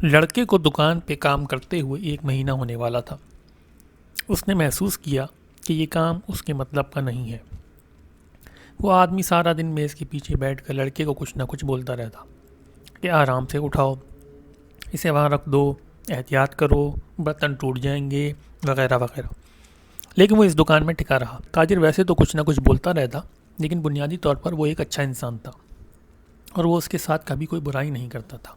لڑکے کو دکان پہ کام کرتے ہوئے 1 مہینہ ہونے والا تھا۔ اس نے محسوس کیا کہ یہ کام اس کے مطلب کا نہیں ہے۔ وہ آدمی سارا دن میز کے پیچھے بیٹھ کر لڑکے کو کچھ نہ کچھ بولتا رہتا کہ آرام سے اٹھاؤ، اسے وہاں رکھ دو، احتیاط کرو، برتن ٹوٹ جائیں گے، وغیرہ وغیرہ۔ لیکن وہ اس دکان میں ٹکا رہا۔ تاجر ویسے تو کچھ نہ کچھ بولتا رہتا، لیکن بنیادی طور پر وہ ایک اچھا انسان تھا اور وہ اس کے ساتھ کبھی کوئی برائی نہیں کرتا تھا۔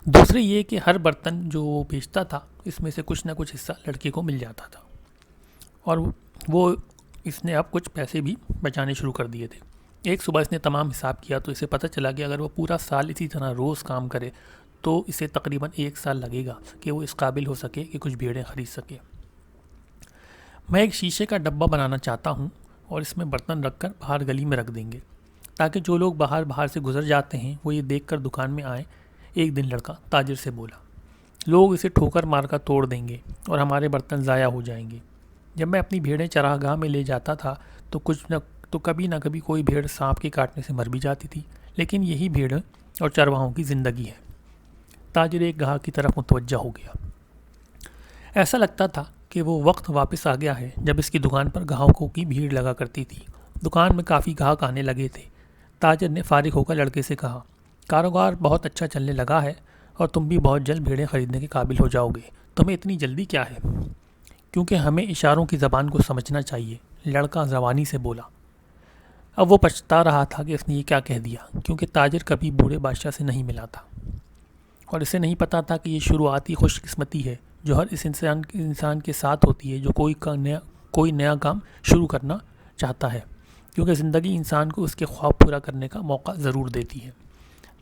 دوسرے یہ کہ ہر برتن جو وہ بیچتا تھا اس میں سے کچھ نہ کچھ حصہ لڑکے کو مل جاتا تھا، اور وہ اس نے اب کچھ پیسے بھی بچانے شروع کر دیے تھے۔ ایک صبح اس نے تمام حساب کیا تو اسے پتہ چلا کہ اگر وہ پورا سال اسی طرح روز کام کرے تو اسے تقریباً 1 سال لگے گا کہ وہ اس قابل ہو سکے کہ کچھ بھیڑیں خرید سکے۔ میں ایک شیشے کا ڈبہ بنانا چاہتا ہوں اور اس میں برتن رکھ کر باہر گلی میں رکھ دیں گے تاکہ جو لوگ باہر سے گزر جاتے ہیں وہ یہ دیکھ کر دکان میں آئیں۔ ایک دن لڑکا تاجر سے بولا، لوگ اسے ٹھوکر مار کر توڑ دیں گے اور ہمارے برتن ضائع ہو جائیں گے۔ جب میں اپنی بھیڑیں چراگاہ میں لے جاتا تھا تو کبھی نہ کبھی کوئی بھیڑ سانپ کے کاٹنے سے مر بھی جاتی تھی، لیکن یہی بھیڑ اور چرواہوں کی زندگی ہے۔ تاجر ایک گاہک کی طرف متوجہ ہو گیا۔ ایسا لگتا تھا کہ وہ وقت واپس آ گیا ہے جب اس کی دکان پر گاہکوں کی بھیڑ لگا کرتی تھی۔ دکان میں کافی گاہک آنے لگے تھے۔ تاجر نے فارغ ہو کر لڑکے سے کہا، کاروبار بہت اچھا چلنے لگا ہے اور تم بھی بہت جلد بھیڑیں خریدنے کے قابل ہو جاؤ گے۔ تمہیں اتنی جلدی کیا ہے؟ کیونکہ ہمیں اشاروں کی زبان کو سمجھنا چاہیے، لڑکا زبانی سے بولا۔ اب وہ پچھتا رہا تھا کہ اس نے یہ کیا کہہ دیا، کیونکہ تاجر کبھی بوڑھے بادشاہ سے نہیں ملا تھا اور اسے نہیں پتا تھا کہ یہ شروعاتی خوش قسمتی ہے جو ہر اس انسان کے ساتھ ہوتی ہے جو کوئی نیا کام شروع کرنا چاہتا ہے، کیونکہ زندگی انسان کو اس کے خواب پورا کرنے کا موقع ضرور دیتی ہے۔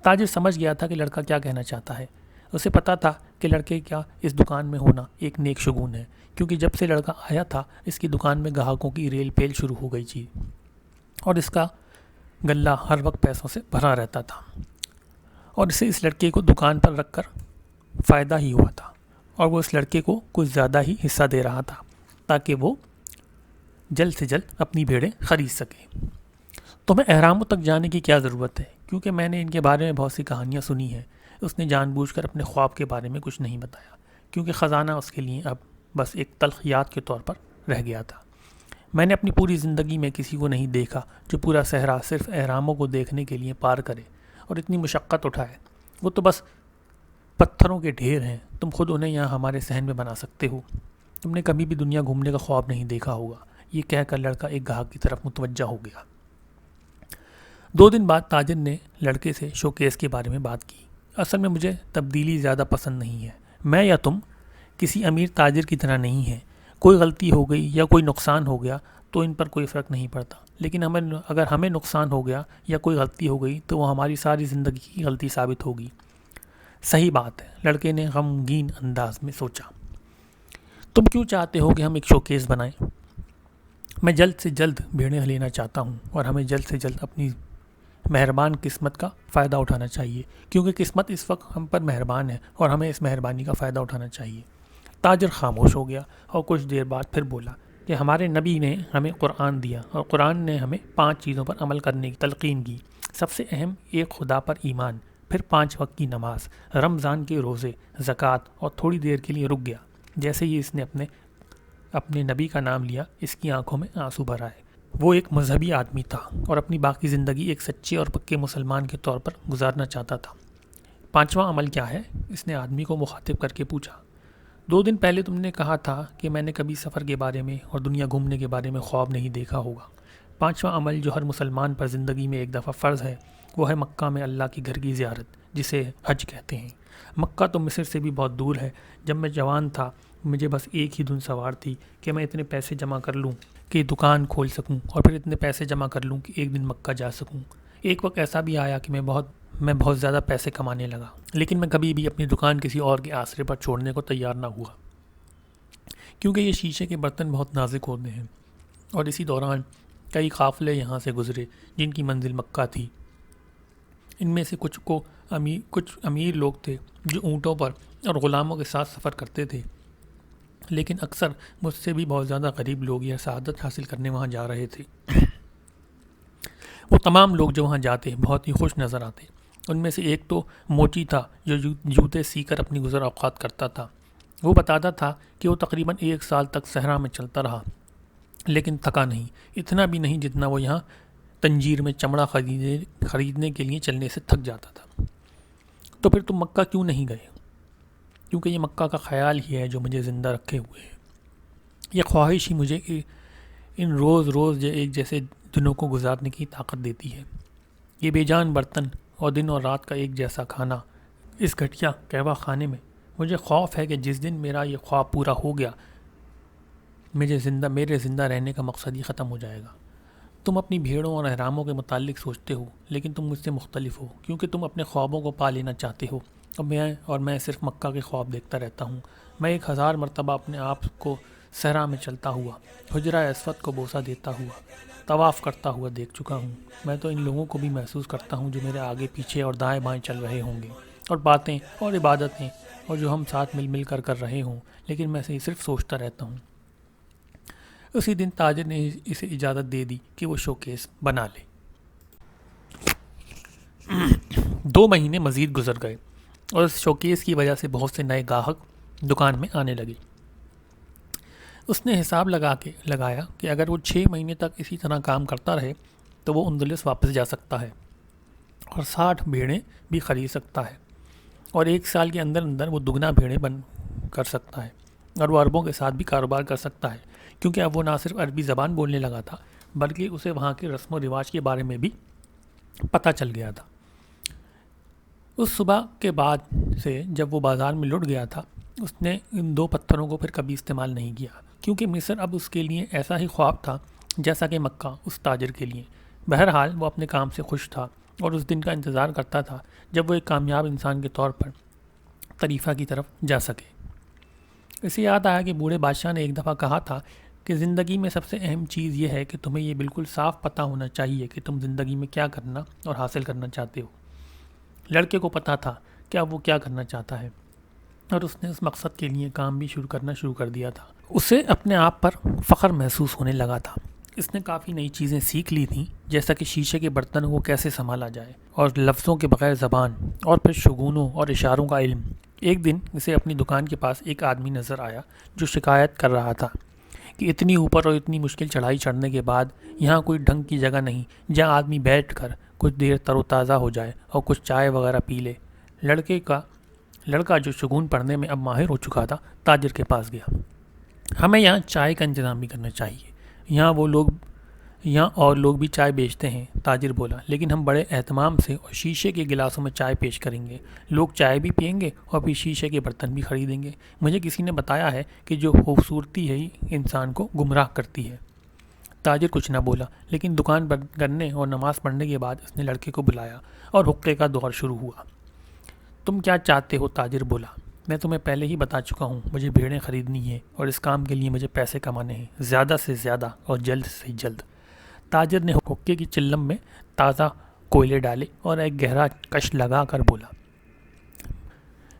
تاجر سمجھ گیا تھا کہ لڑکا کیا کہنا چاہتا ہے۔ اسے پتا تھا کہ لڑکے کا اس دکان میں ہونا ایک نیک شگون ہے، کیونکہ جب سے لڑکا آیا تھا اس کی دکان میں گاہکوں کی ریل پیل شروع ہو گئی تھی اور اس کا غلہ ہر وقت پیسوں سے بھرا رہتا تھا، اور اسے اس لڑکے کو دکان پر رکھ کر فائدہ ہی ہوا تھا، اور وہ اس لڑکے کو کچھ زیادہ ہی حصہ دے رہا تھا تاکہ وہ جلد سے جلد اپنی بھیڑیں خرید سکے۔ تمہیں اہراموں تک جانے کی کیا ضرورت ہے؟ کیونکہ میں نے ان کے بارے میں بہت سی کہانیاں سنی ہیں۔ اس نے جان بوجھ کر اپنے خواب کے بارے میں کچھ نہیں بتایا، کیونکہ خزانہ اس کے لیے اب بس ایک تلخ یاد کے طور پر رہ گیا تھا۔ میں نے اپنی پوری زندگی میں کسی کو نہیں دیکھا جو پورا صحرا صرف اہراموں کو دیکھنے کے لیے پار کرے اور اتنی مشقت اٹھائے۔ وہ تو بس پتھروں کے ڈھیر ہیں، تم خود انہیں یہاں ہمارے صحن میں بنا سکتے ہو۔ تم نے کبھی بھی دنیا گھومنے کا خواب نہیں دیکھا ہوگا۔ یہ کہہ کر لڑکا ایک گاہک کی طرف متوجہ ہو گیا۔ 2 دن بعد تاجر نے لڑکے سے شوکیس کے بارے میں بات کی۔ اصل میں مجھے تبدیلی زیادہ پسند نہیں ہے۔ میں یا تم کسی امیر تاجر کی طرح نہیں ہیں۔ کوئی غلطی ہو گئی یا کوئی نقصان ہو گیا تو ان پر کوئی فرق نہیں پڑتا، لیکن اگر ہمیں نقصان ہو گیا یا کوئی غلطی ہو گئی تو وہ ہماری ساری زندگی کی غلطی ثابت ہوگی۔ صحیح بات ہے، لڑکے نے غمگین انداز میں سوچا۔ تم کیوں چاہتے ہو کہ ہم ایک شوکیس بنائیں؟ میں جلد سے جلد بھیڑیں لینا چاہتا ہوں اور ہمیں جلد سے جلد اپنی مہربان قسمت کا فائدہ اٹھانا چاہیے، کیونکہ قسمت اس وقت ہم پر مہربان ہے اور ہمیں اس مہربانی کا فائدہ اٹھانا چاہیے۔ تاجر خاموش ہو گیا اور کچھ دیر بعد پھر بولا کہ ہمارے نبی نے ہمیں قرآن دیا اور قرآن نے ہمیں 5 چیزوں پر عمل کرنے کی تلقین کی۔ سب سے اہم ایک خدا پر ایمان، پھر 5 وقت کی نماز، رمضان کے روزے، زکوٰۃ، اور تھوڑی دیر کے لیے رک گیا۔ جیسے ہی اس نے اپنے نبی کا نام لیا اس کی آنکھوں میں آنسو بھر آئے۔ وہ ایک مذہبی آدمی تھا اور اپنی باقی زندگی ایک سچے اور پکے مسلمان کے طور پر گزارنا چاہتا تھا۔ 5واں عمل کیا ہے؟ اس نے آدمی کو مخاطب کر کے پوچھا۔ 2 دن پہلے تم نے کہا تھا کہ میں نے کبھی سفر کے بارے میں اور دنیا گھومنے کے بارے میں خواب نہیں دیکھا ہوگا۔ 5واں عمل جو ہر مسلمان پر زندگی میں ایک دفعہ فرض ہے وہ ہے مکہ میں اللہ کے گھر کی زیارت، جسے حج کہتے ہیں۔ مکہ تو مصر سے بھی بہت دور ہے۔ جب میں جوان تھا مجھے بس ایک ہی دھن سوار تھی کہ میں اتنے پیسے جمع کر لوں کہ دکان کھول سکوں، اور پھر اتنے پیسے جمع کر لوں کہ ایک دن مکہ جا سکوں۔ ایک وقت ایسا بھی آیا کہ میں بہت زیادہ پیسے کمانے لگا، لیکن میں کبھی بھی اپنی دکان کسی اور کے آسرے پر چھوڑنے کو تیار نہ ہوا، کیونکہ یہ شیشے کے برتن بہت نازک ہوتے ہیں۔ اور اسی دوران کئی قافلے یہاں سے گزرے جن کی منزل مکہ تھی۔ ان میں سے کچھ امیر لوگ تھے جو اونٹوں پر اور غلاموں کے ساتھ سفر کرتے تھے، لیکن اکثر مجھ سے بھی بہت زیادہ غریب لوگ یہ سعادت حاصل کرنے وہاں جا رہے تھے۔ وہ تمام لوگ جو وہاں جاتے بہت ہی خوش نظر آتے ان میں سے ایک تو موچی تھا جو جوتے سی کر اپنی گزر اوقات کرتا تھا۔ وہ بتاتا تھا کہ وہ تقریباً 1 سال تک صحرا میں چلتا رہا، لیکن تھکا نہیں، اتنا بھی نہیں جتنا وہ یہاں تنجیر میں چمڑا خریدنے کے لیے چلنے سے تھک جاتا تھا۔ تو پھر تم مکہ کیوں نہیں گئے؟ کیونکہ یہ مکہ کا خیال ہی ہے جو مجھے زندہ رکھے ہوئے ہے۔ یہ خواہش ہی مجھے ان روز روز ایک جیسے دنوں کو گزارنے کی طاقت دیتی ہے۔ یہ بے جان برتن اور دن اور رات کا ایک جیسا کھانا اس گھٹیا قہوہ خانے میں، مجھے خوف ہے کہ جس دن میرا یہ خواب پورا ہو گیا میرے زندہ رہنے کا مقصد ہی ختم ہو جائے گا۔ تم اپنی بھیڑوں اور احراموں کے متعلق سوچتے ہو، لیکن تم مجھ سے مختلف ہو، کیونکہ تم اپنے خوابوں کو پا لینا چاہتے ہو، اور میں صرف مکہ کے خواب دیکھتا رہتا ہوں۔ میں 1000 مرتبہ اپنے آپ کو صحرا میں چلتا ہوا، حجرہ اسود کو بوسہ دیتا ہوا، طواف کرتا ہوا دیکھ چکا ہوں۔ میں تو ان لوگوں کو بھی محسوس کرتا ہوں جو میرے آگے پیچھے اور دائیں بائیں چل رہے ہوں گے، اور باتیں اور عبادتیں اور جو ہم ساتھ مل مل کر رہے ہوں، لیکن میں صرف سوچتا رہتا ہوں۔ اسی دن تاجر نے اسے اجازت دے دی کہ وہ شوکیس بنا لے۔ 2 مہینے مزید گزر گئے اور اس شوکیس کی وجہ سے بہت سے نئے گاہک دکان میں آنے لگے۔ اس نے حساب لگایا کہ اگر وہ 6 مہینے تک اسی طرح کام کرتا رہے تو وہ اندلس واپس جا سکتا ہے اور 60 بھیڑیں بھی خرید سکتا ہے، اور 1 سال کے اندر اندر وہ دگنا بھیڑیں بن کر سکتا ہے، اور وہ عربوں کے ساتھ بھی کاروبار کر سکتا ہے، کیونکہ اب وہ نہ صرف عربی زبان بولنے لگا تھا بلکہ اسے وہاں کے رسم و رواج کے بارے میں بھی پتہ چل گیا تھا۔ اس صبح کے بعد سے جب وہ بازار میں لٹ گیا تھا، اس نے ان 2 پتھروں کو پھر کبھی استعمال نہیں کیا، کیونکہ مصر اب اس کے لیے ایسا ہی خواب تھا جیسا کہ مکہ اس تاجر کے لیے۔ بہرحال وہ اپنے کام سے خوش تھا اور اس دن کا انتظار کرتا تھا جب وہ ایک کامیاب انسان کے طور پر طریفہ کی طرف جا سکے۔ اسے یاد آیا کہ بوڑھے بادشاہ نے ایک دفعہ کہا تھا کہ زندگی میں سب سے اہم چیز یہ ہے کہ تمہیں یہ بالکل صاف پتہ ہونا چاہیے کہ تم زندگی میں کیا کرنا اور حاصل کرنا چاہتے ہو۔ لڑکے کو پتہ تھا کہ اب وہ کیا کرنا چاہتا ہے، اور اس نے اس مقصد کے لیے کام بھی شروع کر دیا تھا۔ اسے اپنے آپ پر فخر محسوس ہونے لگا تھا۔ اس نے کافی نئی چیزیں سیکھ لی تھیں، جیسا کہ شیشے کے برتنوں کو کیسے سنبھالا جائے اور لفظوں کے بغیر زبان، اور پھر شگونوں اور اشاروں کا علم۔ ایک دن اسے اپنی دکان کے پاس ایک آدمی نظر آیا جو شکایت کر رہا تھا کہ اتنی اوپر اور اتنی مشکل چڑھائی چڑھنے کے بعد یہاں کوئی ڈھنگ کی جگہ نہیں جہاں آدمی بیٹھ کر کچھ دیر تر و تازہ ہو جائے اور کچھ چائے وغیرہ پی لے۔ لڑکا جو شگون پڑھنے میں اب ماہر ہو چکا تھا تاجر کے پاس گیا۔ ہمیں یہاں چائے کا انتظام بھی کرنا چاہیے، یہاں اور لوگ بھی چائے بیچتے ہیں، تاجر بولا، لیکن ہم بڑے اہتمام سے اور شیشے کے گلاسوں میں چائے پیش کریں گے۔ لوگ چائے بھی پئیں گے اور پھر شیشے کے برتن بھی خریدیں گے۔ مجھے کسی نے بتایا ہے کہ جو خوبصورتی ہے انسان کو گمراہ کرتی ہے۔ تاجر کچھ نہ بولا، لیکن دکان بند کرنے اور نماز پڑھنے کے بعد اس نے لڑکے کو بلایا اور حقے کا دور شروع ہوا۔ تم کیا چاہتے ہو؟ تاجر بولا۔ میں تمہیں پہلے ہی بتا چکا ہوں، مجھے بھیڑیں خریدنی ہیں اور اس کام کے لیے مجھے پیسے کمانے ہیں، زیادہ سے زیادہ اور جلد سے جلد۔ تاجر نے حقے کی چلم میں تازہ کوئلے ڈالے اور ایک گہرا کش لگا کر بولا،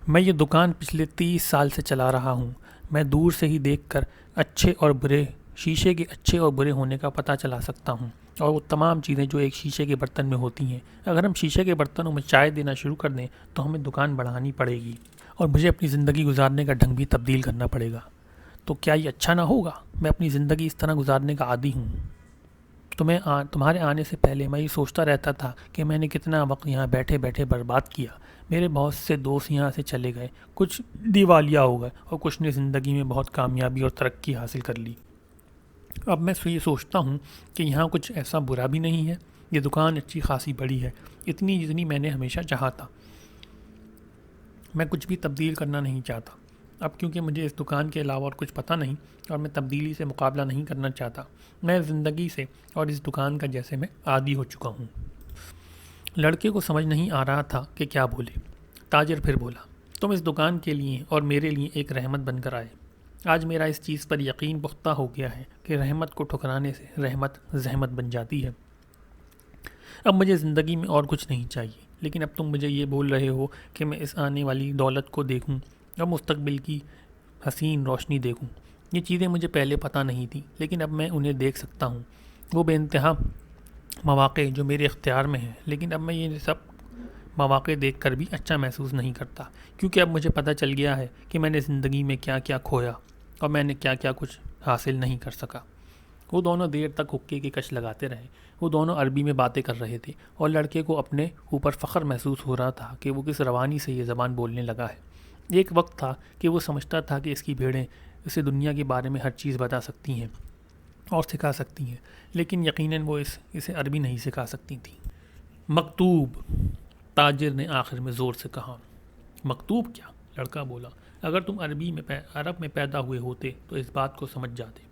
میں یہ دکان پچھلے 30 سال سے چلا رہا ہوں۔ میں دور سے ہی دیکھ کر شیشے کے اچھے اور برے ہونے کا پتہ چلا سکتا ہوں، اور وہ تمام چیزیں جو ایک شیشے کے برتن میں ہوتی ہیں۔ اگر ہم شیشے کے برتنوں میں چائے دینا شروع کر دیں تو ہمیں دکان بڑھانی پڑے گی اور مجھے اپنی زندگی گزارنے کا ڈھنگ بھی تبدیل کرنا پڑے گا۔ تو کیا یہ اچھا نہ ہوگا؟ میں اپنی زندگی اس طرح گزارنے کا عادی ہوں۔ تمہارے آنے سے پہلے میں یہ سوچتا رہتا تھا کہ میں نے کتنا وقت یہاں بیٹھے بیٹھے برباد کیا۔ میرے بہت سے دوست یہاں سے چلے گئے، کچھ دیوالیہ ہو گئے اور کچھ نے زندگی میں بہت کامیابی اور ترقی حاصل کر لی۔ اب میں یہ سوچتا ہوں کہ یہاں کچھ ایسا برا بھی نہیں ہے۔ یہ دکان اچھی خاصی بڑی ہے، اتنی جتنی میں نے ہمیشہ چاہا تھا۔ میں کچھ بھی تبدیل کرنا نہیں چاہتا اب، کیونکہ مجھے اس دکان کے علاوہ اور کچھ پتہ نہیں اور میں تبدیلی سے مقابلہ نہیں کرنا چاہتا۔ میں زندگی سے اور اس دکان کا جیسے میں عادی ہو چکا ہوں۔ لڑکے کو سمجھ نہیں آ رہا تھا کہ کیا بولے۔ تاجر پھر بولا، تم اس دکان کے لیے اور میرے لیے ایک رحمت بن کر آئے۔ آج میرا اس چیز پر یقین پختہ ہو گیا ہے کہ رحمت کو ٹھکرانے سے رحمت زحمت بن جاتی ہے۔ اب مجھے زندگی میں اور کچھ نہیں چاہیے، لیکن اب تم مجھے یہ بول رہے ہو کہ میں اس آنے والی دولت کو دیکھوں اور مستقبل کی حسین روشنی دیکھوں۔ یہ چیزیں مجھے پہلے پتہ نہیں تھیں، لیکن اب میں انہیں دیکھ سکتا ہوں۔ وہ بے انتہا مواقع جو میرے اختیار میں ہیں، لیکن اب میں مواقع دیکھ کر بھی اچھا محسوس نہیں کرتا، کیونکہ اب مجھے پتہ چل گیا ہے کہ میں نے زندگی میں کیا کیا کھویا اور میں نے کیا کیا کچھ حاصل نہیں کر سکا۔ وہ دونوں دیر تک حقے کی کش لگاتے رہے۔ وہ دونوں عربی میں باتیں کر رہے تھے اور لڑکے کو اپنے اوپر فخر محسوس ہو رہا تھا کہ وہ کس روانی سے یہ زبان بولنے لگا ہے۔ ایک وقت تھا کہ وہ سمجھتا تھا کہ اس کی بھیڑیں اسے دنیا کے بارے میں ہر چیز بتا سکتی ہیں اور سکھا سکتی ہیں، لیکن یقیناً وہ اسے عربی نہیں سکھا سکتی تھیں۔ مکتوب، تاجر نے آخر میں زور سے کہا۔ مکتوب کیا؟ لڑکا بولا۔ اگر تم عرب میں پیدا ہوئے ہوتے تو اس بات کو سمجھ جاتے۔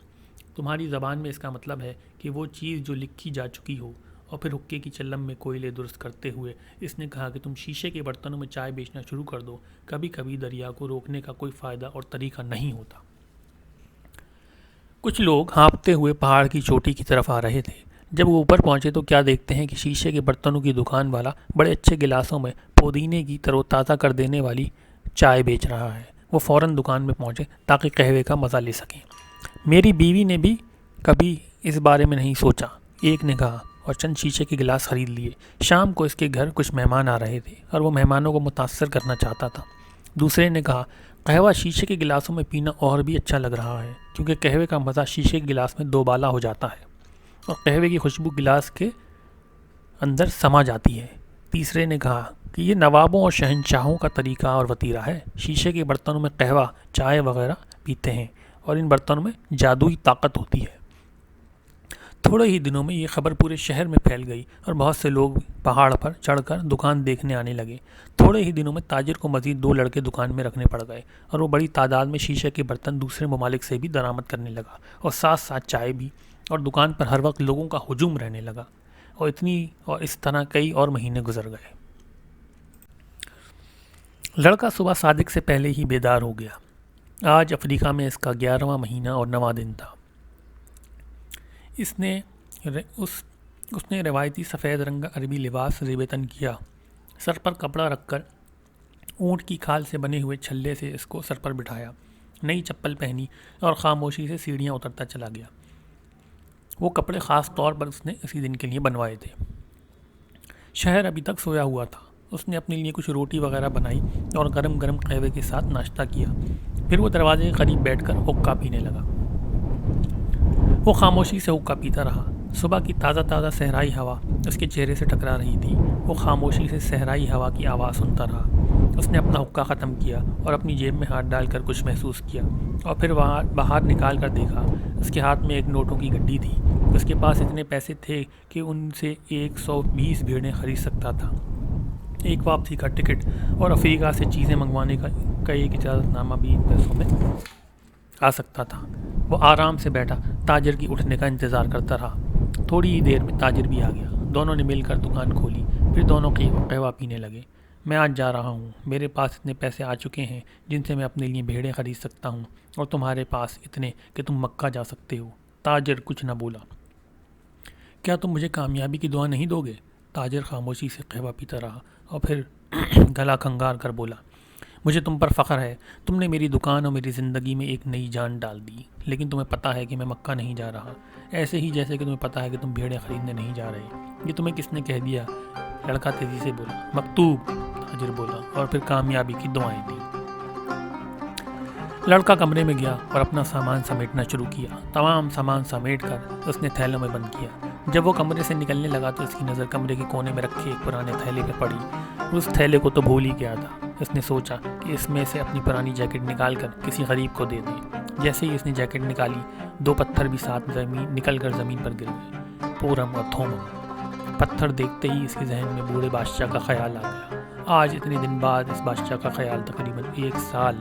تمہاری زبان میں اس کا مطلب ہے کہ وہ چیز جو لکھی جا چکی ہو۔ اور پھر حقے کی چلم میں کوئلے درست کرتے ہوئے اس نے کہا کہ تم شیشے کے برتنوں میں چائے بیچنا شروع کر دو۔ کبھی کبھی دریا کو روکنے کا کوئی فائدہ اور طریقہ نہیں ہوتا۔ کچھ لوگ ہانپتے ہوئے پہاڑ کی چوٹی کی طرف آ رہے تھے۔ جب وہ اوپر پہنچے تو کیا دیکھتے ہیں کہ شیشے کے برتنوں کی دکان والا بڑے اچھے گلاسوں میں پودینے کی تر و تازہ کر دینے والی چائے بیچ رہا ہے۔ وہ فوراً دکان میں پہنچے تاکہ قہوے کا مزہ لے سکیں۔ میری بیوی نے بھی کبھی اس بارے میں نہیں سوچا، ایک نے کہا، اور چند شیشے کے گلاس خرید لیے۔ شام کو اس کے گھر کچھ مہمان آ رہے تھے اور وہ مہمانوں کو متاثر کرنا چاہتا تھا۔ دوسرے نے کہا، قہوہ شیشے کے گلاسوں میں پینا اور بھی اچھا لگ رہا ہے، کیونکہ قہوے کا مزہ شیشے کے گلاس میں دوبالا ہو جاتا ہے اور قہوے کی خوشبو گلاس کے اندر سما جاتی ہے۔ تیسرے نے کہا کہ یہ نوابوں اور شہنشاہوں کا طریقہ اور وتیرہ ہے۔ شیشے کے برتنوں میں قہوہ، چائے وغیرہ پیتے ہیں اور ان برتنوں میں جادوئی طاقت ہوتی ہے۔ تھوڑے ہی دنوں میں یہ خبر پورے شہر میں پھیل گئی اور بہت سے لوگ پہاڑ پر چڑھ کر دکان دیکھنے آنے لگے۔ تھوڑے ہی دنوں میں تاجر کو مزید 2 لڑکے دکان میں رکھنے پڑ گئے اور وہ بڑی تعداد میں شیشے کے برتن دوسرے ممالک سے بھی درآمد کرنے لگا اور ساتھ ساتھ چائے بھی، اور دکان پر ہر وقت لوگوں کا ہجوم رہنے لگا، اور اس طرح کئی اور مہینے گزر گئے۔ لڑکا صبح صادق سے پہلے ہی بیدار ہو گیا۔ آج افریقہ میں اس کا 11واں مہینہ اور 9واں دن تھا۔ اس نے روایتی سفید رنگ کا عربی لباس زیب تن کیا، سر پر کپڑا رکھ کر اونٹ کی کھال سے بنے ہوئے چھلے سے اس کو سر پر بٹھایا، نئی چپل پہنی اور خاموشی سے سیڑھیاں اترتا چلا گیا۔ وہ کپڑے خاص طور پر اس نے اسی دن کے لیے بنوائے تھے۔ شہر ابھی تک سویا ہوا تھا۔ اس نے اپنے لیے کچھ روٹی وغیرہ بنائی اور گرم گرم قہوے کے ساتھ ناشتہ کیا۔ پھر وہ دروازے کے قریب بیٹھ کر حقہ پینے لگا۔ وہ خاموشی سے حقہ پیتا رہا۔ صبح کی تازہ تازہ صحرائی ہوا اس کے چہرے سے ٹکرا رہی تھی۔ وہ خاموشی سے صحرائی ہوا کی آواز سنتا رہا۔ اس نے اپنا حقہ ختم کیا اور اپنی جیب میں ہاتھ ڈال کر کچھ محسوس کیا، اور پھر باہر نکال کر دیکھا۔ اس کے ہاتھ میں ایک نوٹوں کی گڈی تھی۔ اس کے پاس اتنے پیسے تھے کہ ان سے 120 بھیڑیں خرید سکتا تھا، ایک واپسی کا ٹکٹ اور افریقہ سے چیزیں منگوانے کا ایک اجازت نامہ بھی ان پیسوں میں آ سکتا تھا۔ وہ آرام سے بیٹھا تاجر کی اٹھنے کا انتظار کرتا رہا۔ تھوڑی ہی دیر میں تاجر بھی آ گیا۔ دونوں نے مل کر دکان کھولی، پھر دونوں قہوہ پینے لگے۔ میں آج جا رہا ہوں، میرے پاس اتنے پیسے آ چکے ہیں جن سے میں اپنے لیے بھیڑیں خرید سکتا ہوں، اور تمہارے پاس اتنے کہ تم مکہ جا سکتے ہو۔ تاجر کچھ نہ بولا۔ کیا تم مجھے کامیابی کی دعا نہیں دو گے؟ تاجر خاموشی سے قہوہ پیتا رہا اور پھر گلا کھنگار کر بولا، مجھے تم پر فخر ہے، تم نے میری دکان اور میری زندگی میں ایک نئی جان ڈال دی، لیکن تمہیں پتہ ہے کہ میں مکہ نہیں جا رہا، ایسے ہی جیسے کہ تمہیں پتہ ہے کہ تم بھیڑیں خریدنے نہیں جا رہے۔ یہ تمہیں کس نے کہہ دیا؟ لڑکا تیزی سے بولا۔ مکتوب، تاجر بولا، اور پھر کامیابی کی دعائیں دی۔ لڑکا کمرے میں گیا اور اپنا سامان سمیٹنا شروع کیا۔ تمام سامان سمیٹ کر اس نے تھیلوں میں بند کیا۔ جب وہ کمرے سے نکلنے لگا تو اس کی نظر کمرے کے کونے میں رکھے ایک پرانے تھیلے پہ پڑی۔ اس تھیلے کو تو بھول ہی گیا تھا۔ اس نے سوچا کہ اس میں سے اپنی پرانی جیکٹ نکال کر کسی غریب کو دے دیں۔ جیسے ہی اس نے جیکٹ نکالی، 2 پتھر بھی ساتھ نکل کر زمین پر گر گئے، پورم اور تھومم۔ پتھر دیکھتے ہی اس کے ذہن میں بوڑھے بادشاہ کا خیال آ گیا۔ آج اتنے دن بعد اس بادشاہ کا خیال تقریباً 1 سال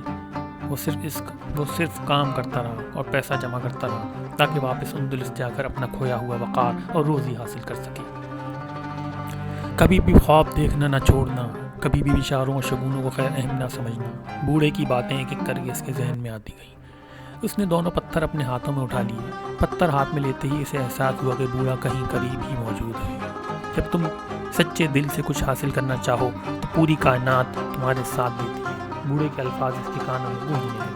وہ صرف کام کرتا رہا اور پیسہ جمع کرتا رہا تاکہ واپس اندلس جا کر اپنا کھویا ہوا وقار اور روزی حاصل کر سکے۔ کبھی بھی خواب دیکھنا نہ چھوڑنا، کبھی بھی اشاروں اور شگونوں کو خیر اہم نہ سمجھنا۔ بوڑھے کی باتیں ایک ایک کر کے اس کے ذہن میں آتی گئیں۔ اس نے دونوں پتھر اپنے ہاتھوں میں اٹھا لیے۔ پتھر ہاتھ میں لیتے ہی اسے احساس ہوا کہ بوڑھا کہیں قریب ہی موجود ہے۔ جب تم سچے دل سے کچھ حاصل کرنا چاہو تو پوری کائنات تمہارے ساتھ دیتی ہے۔ بوڑھے کے الفاظ اس کے کانوں میں گونجنے لگے۔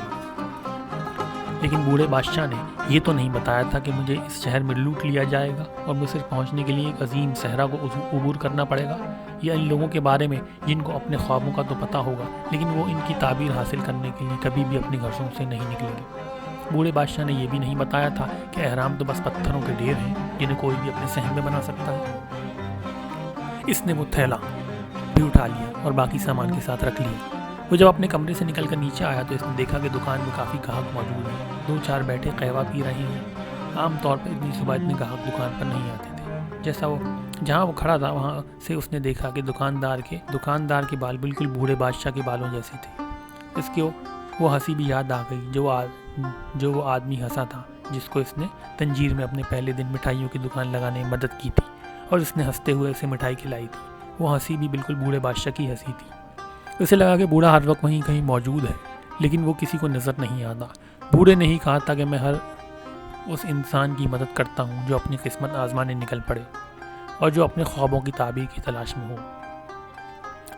لیکن بوڑھے بادشاہ نے یہ تو نہیں بتایا تھا کہ مجھے اس شہر میں لوٹ لیا جائے گا اور مصر پہنچنے کے لیے ایک عظیم صحرا کو عبور کرنا پڑے گا۔ یا ان لوگوں کے بارے میں جن کو اپنے خوابوں کا تو پتہ ہوگا لیکن وہ ان کی تعبیر حاصل کرنے کے لیے کبھی بھی اپنے گھروں سے نہیں نکلیں گے۔ بوڑھے بادشاہ نے یہ بھی نہیں بتایا تھا کہ اہرام تو بس پتھروں کے ڈھیر ہیں جنہیں کوئی بھی اپنے صحن میں بنا سکتا ہے۔ اس نے وہ تھیلا بھی اٹھا لیا اور باقی سامان کے ساتھ رکھ لیا۔ وہ جب اپنے کمرے سے نکل کر نیچے آیا تو اس نے دیکھا کہ دکان میں کافی گاہک موجود ہیں، 2-4 بیٹھے قہوہ پی رہے ہیں۔ عام طور پر اتنی صبح اتنے گاہک دکان پر نہیں آتے تھے۔ جہاں وہ کھڑا تھا وہاں سے اس نے دیکھا کہ دکاندار کے بال بالکل بوڑھے بادشاہ کے بالوں جیسے تھے۔ اس کو وہ ہنسی بھی یاد آ گئی جو وہ آدمی ہنسا تھا جس کو اس نے تنجیر میں اپنے پہلے دن مٹھائیوں کی دکان لگانے میں مدد کی تھی اور اس نے ہنستے ہوئے اسے مٹھائی کھلائی تھی۔ وہ ہنسی بھی بالکل بوڑھے بادشاہ کی ہنسی تھی۔ اسے لگا کہ بوڑھا ہر وقت وہیں کہیں موجود ہے لیکن وہ کسی کو نظر نہیں آتا۔ بوڑھے نے ہی کہا تھا کہ میں ہر اس انسان کی مدد کرتا ہوں جو اپنی قسمت آزمانے نکل پڑے اور جو اپنے خوابوں کی تعبیر کی تلاش میں ہو۔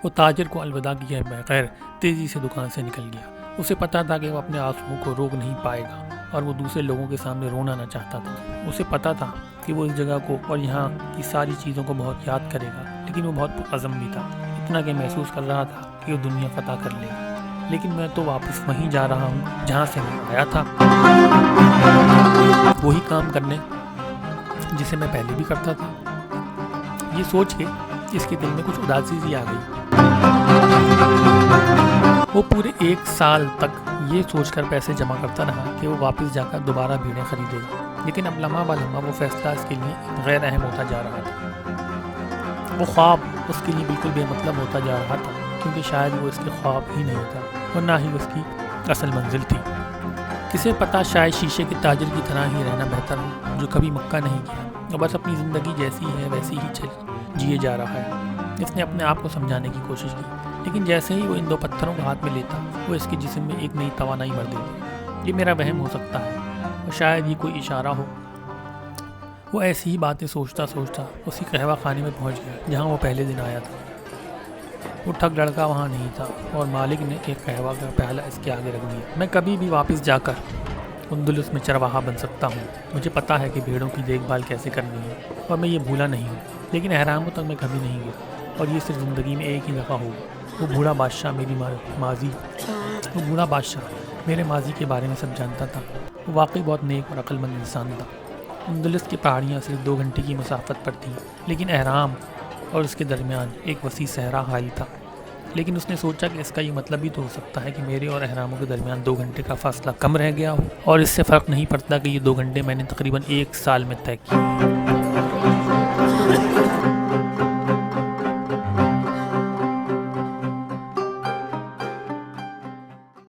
وہ تاجر کو الوداع کیے بغیر تیزی سے دکان سے نکل گیا۔ اسے پتا تھا کہ وہ اپنے آنسوؤں کو روک نہیں پائے گا اور وہ دوسرے لوگوں کے سامنے رونا نہ چاہتا تھا۔ اسے پتا تھا کہ وہ اس جگہ کو اور یہاں کی ساری چیزوں کو بہت یاد کرے گا لیکن وہ بہت عزم بھی تھا، اتنا کہ محسوس کر رہا تھا کہ وہ دنیا فتح کر لے گا۔ لیکن میں تو واپس وہیں جا رہا ہوں جہاں سے میں آیا تھا، وہی کام کرنے جسے میں پہلے بھی کرتا تھا۔ یہ سوچ کے اس کے دل میں کچھ اداسی سی آ گئی۔ وہ پورے 1 سال تک یہ سوچ کر پیسے جمع کرتا رہا کہ وہ واپس جا کر دوبارہ بھیڑیں خریدے گا، لیکن اب لمحہ بہ لمحہ وہ فیصلہ اس کے لیے غیر اہم ہوتا جا رہا تھا۔ وہ خواب اس کے لیے بالکل بے مطلب ہوتا جا رہا تھا کیونکہ شاید وہ اس کے خواب ہی نہیں تھا اور نہ ہی اس کی اصل منزل تھی۔ کسے پتا شاید شیشے کے تاجر کی طرح ہی رہنا بہتر ہے جو کبھی مکہ نہیں گیا اور بس اپنی زندگی جیسی ہے ویسی ہی جیے جا رہا ہے۔ اس نے اپنے آپ کو سمجھانے کی کوشش کی لیکن جیسے ہی وہ ان 2 پتھروں کو ہاتھ میں لیتا وہ اس کے جسم میں ایک نئی توانائی بھر دیتی۔ یہ میرا وہم ہو سکتا ہے اور شاید یہ کوئی اشارہ ہو۔ وہ ایسی ہی باتیں سوچتا اسی قہوہ خانے میں پہنچ گیا جہاں وہ پہلے دن آیا تھا۔ وہ ٹھگ لڑکا وہاں نہیں تھا اور مالک نے ایک قہوہ کا پیالہ اس کے آگے رکھ دیا۔ میں کبھی بھی واپس جا کر اندلس میں چرواہا بن سکتا ہوں، مجھے پتا ہے کہ بھیڑوں کی دیکھ بھال کیسے کرنی ہے اور میں یہ بھولا نہیں ہوں، لیکن اہراموں تک میں کبھی نہیں گیا اور یہ صرف زندگی میں ایک ہی دفعہ ہوگا۔ وہ بوڑھا بادشاہ میرے ماضی کے بارے میں سب جانتا تھا۔ وہ واقعی بہت نیک اور عقل مند انسان تھا۔ اندلس کی پہاڑیاں صرف 2 گھنٹے کی مسافت پر تھیں لیکن اہرام اور اس کے درمیان ایک وسیع صحرا حائل تھا۔ لیکن اس نے سوچا کہ اس کا یہ مطلب بھی تو ہو سکتا ہے کہ میرے اور اہراموں کے درمیان 2 گھنٹے کا فاصلہ کم رہ گیا ہو اور اس سے فرق نہیں پڑتا کہ یہ 2 گھنٹے میں نے تقریباً 1 سال میں طے کیے۔